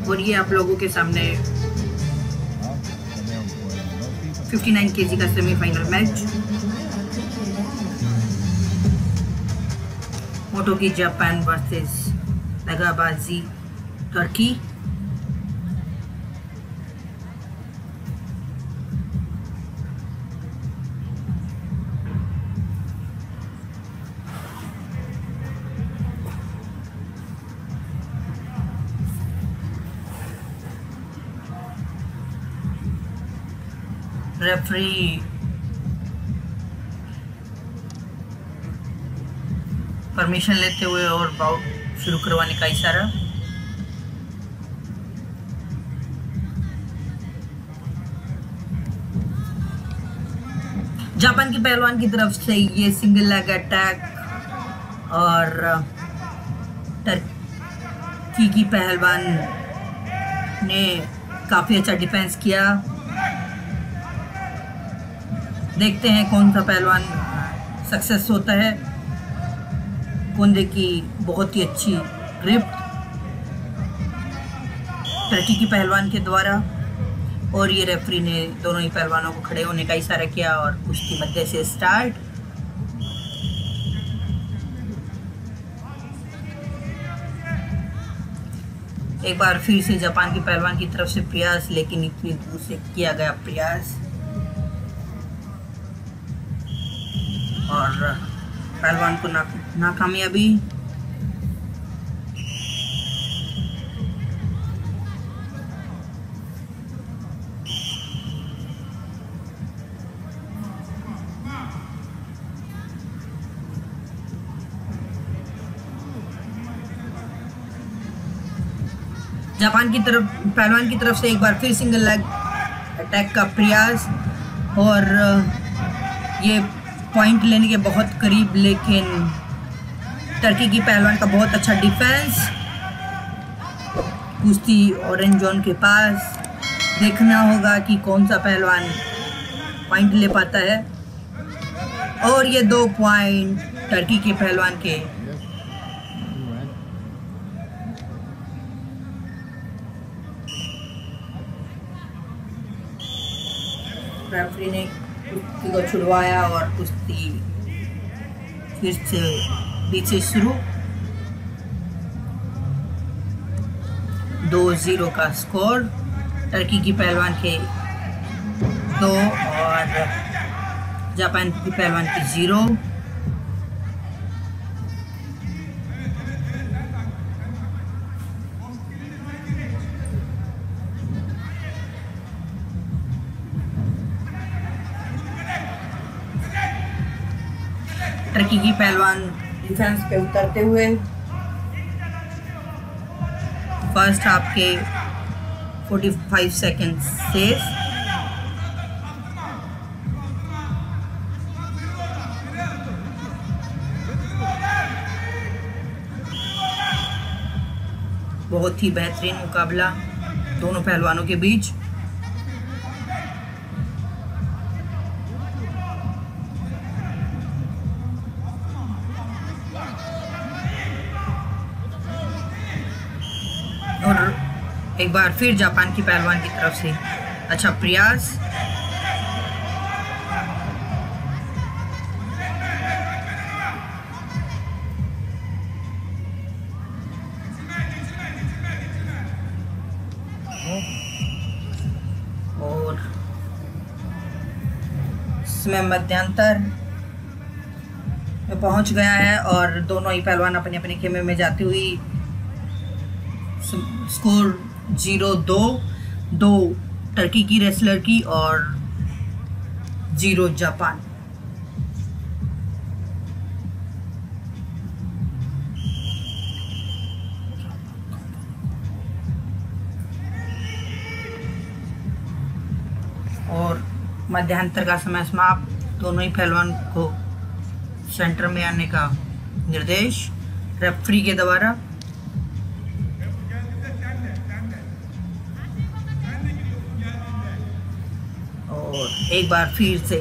और ये आप लोगों के सामने 59 केजी का semifinal match Motogi Japan versus लगाबाजी टर्की। रेफरी परमिशन लेते हुए और बाउट शुरू करवाने का इशारा। जापान की पहलवान की तरफ से ये सिंगल लेग अटैक और टर्की की पहलवान ने काफी अच्छा डिफेंस किया। देखते हैं कौन सा पहलवान सक्सेस होता है। कोंदे की बहुत ही अच्छी ग्रिप टर्की की पहलवान के द्वारा, और ये रेफरी ने दोनों ही पहलवानों को खड़े होने का इशारा किया और कुश्ती मध्य से स्टार्ट। एक बार फिर से जापान की पहलवान की तरफ से प्रयास, लेकिन इतनी दूर से किया गया प्रयास और पहलवान को नाकामयाबी। जापान की तरफ पहलवान की तरफ से एक बार फिर सिंगल लेग अटैक का प्रयास और ये पॉइंट लेने के बहुत करीब, लेकिन टर्की की पहलवान का बहुत अच्छा डिफेंस। कुश्ती ऑरेंज जोन के पास, देखना होगा कि कौन सा पहलवान पॉइंट ले पाता है। और ये 2 पॉइंट टर्की के पहलवान के। रेफरी ने कुश्ती को छुड़वाया और कुश्ती फिर से बीच से शुरू। 2-0 का स्कोर, टर्की की पहलवान के 2 और जापान की पहलवान की 0। टर्की की पहलवान डिफेंस पे उतरते हुए फर्स्ट हाफ के 45 सेकंड से बहुत ही बेहतरीन मुकाबला दोनों पहलवानों के बीच। और एक बार फिर जापान की पहलवान की तरफ से अच्छा प्रयास। और इसमें मध्यांतर में पहुंच गया है और दोनों ही पहलवान अपने अपने खेमे में जाती हुई स्कोर 0-2, 2 टर्की की रेसलर की और 0 जापान। और मध्यांतर का समय समाप्त, दोनों ही पहलवान को सेंटर में आने का निर्देश रेफरी के द्वारा। और एक बार फिर से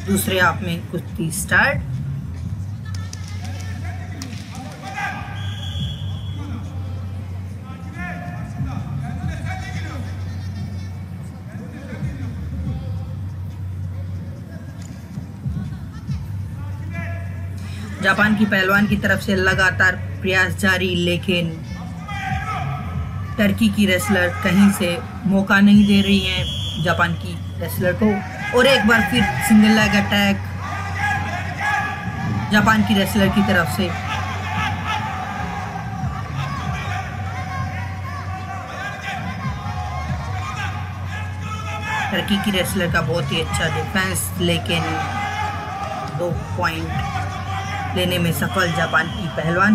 दूसरे हाफ में कुश्ती स्टार्ट। जापान की पहलवान की तरफ से लगातार प्रयास जारी, लेकिन टर्की की रेसलर कहीं से मौका नहीं दे रही हैं जापान की रेसलर को। और एक बार फिर सिंगल लेग अटैक जापान की रेसलर की तरफ से। टर्की की रेसलर का बहुत ही अच्छा डिफेंस, लेकिन 2 पॉइंट लेने में सफल जापान की पहलवान।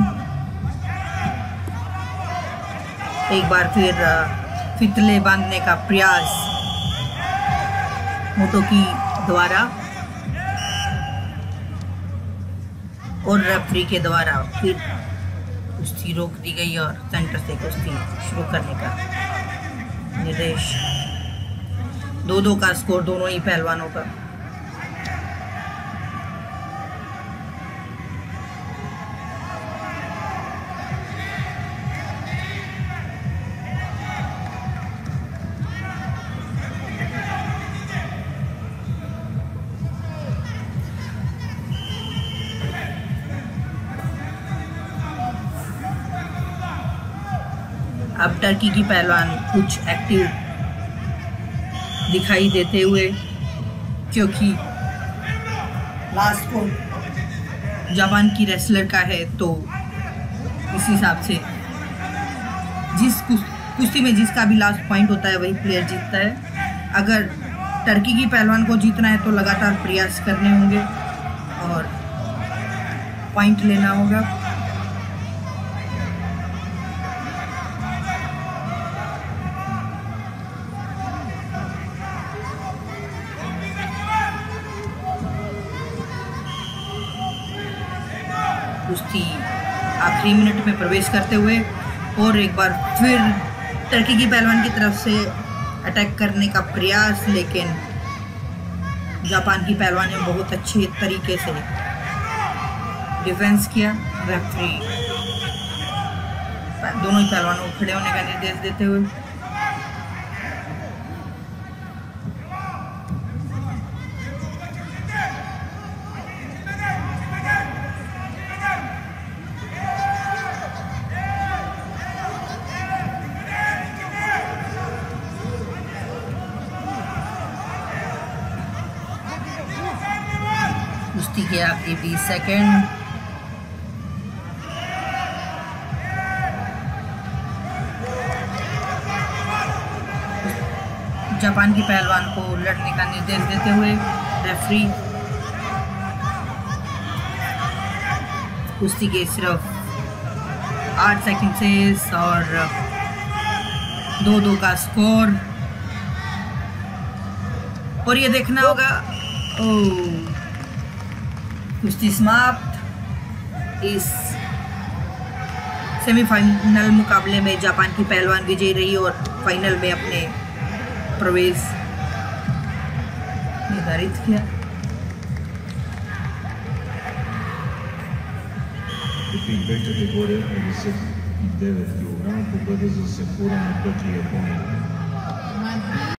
एक बार फिर फितले बांधने का प्रयास मोटोकी द्वारा और रेफरी के द्वारा फिर कुश्ती रोक दी गई और सेंटर से कुश्ती शुरू करने का निर्देश। 2-2 का स्कोर दोनों ही पहलवानों का। अब टर्की की पहलवान कुछ एक्टिव दिखाई देते हुए, क्योंकि लास्ट पॉइंट जापान की रेसलर का है, तो इस हिसाब से जिस कुश्ती में जिसका भी लास्ट पॉइंट होता है वही प्लेयर जीतता है। अगर टर्की की पहलवान को जीतना है तो लगातार प्रयास करने होंगे और पॉइंट लेना होगा। कुश्ती आखिरी मिनट में प्रवेश करते हुए और एक बार फिर टर्की की पहलवान की तरफ से अटैक करने का प्रयास, लेकिन जापान की पहलवान ने बहुत अच्छे तरीके से डिफेंस किया। रेफरी दोनों ही पहलवानों को खड़े होने का निर्देश देते हुए कुश्ती के आखिरी 20 सेकेंड। जापान की पहलवान को लड़ने का निर्देश देते हुए रेफरी कुश्ती के सिर्फ 8 सेकंड से और 2-2 का स्कोर। और ये देखना होगा, कुश्ती समाप्त। इस सेमीफाइनल मुकाबले में जापान की पहलवान विजयी रही और फाइनल में अपने प्रवेश निर्धारित किया। Invece di cuore, il deve più, no? Può vedere se pure non tocchi le buone.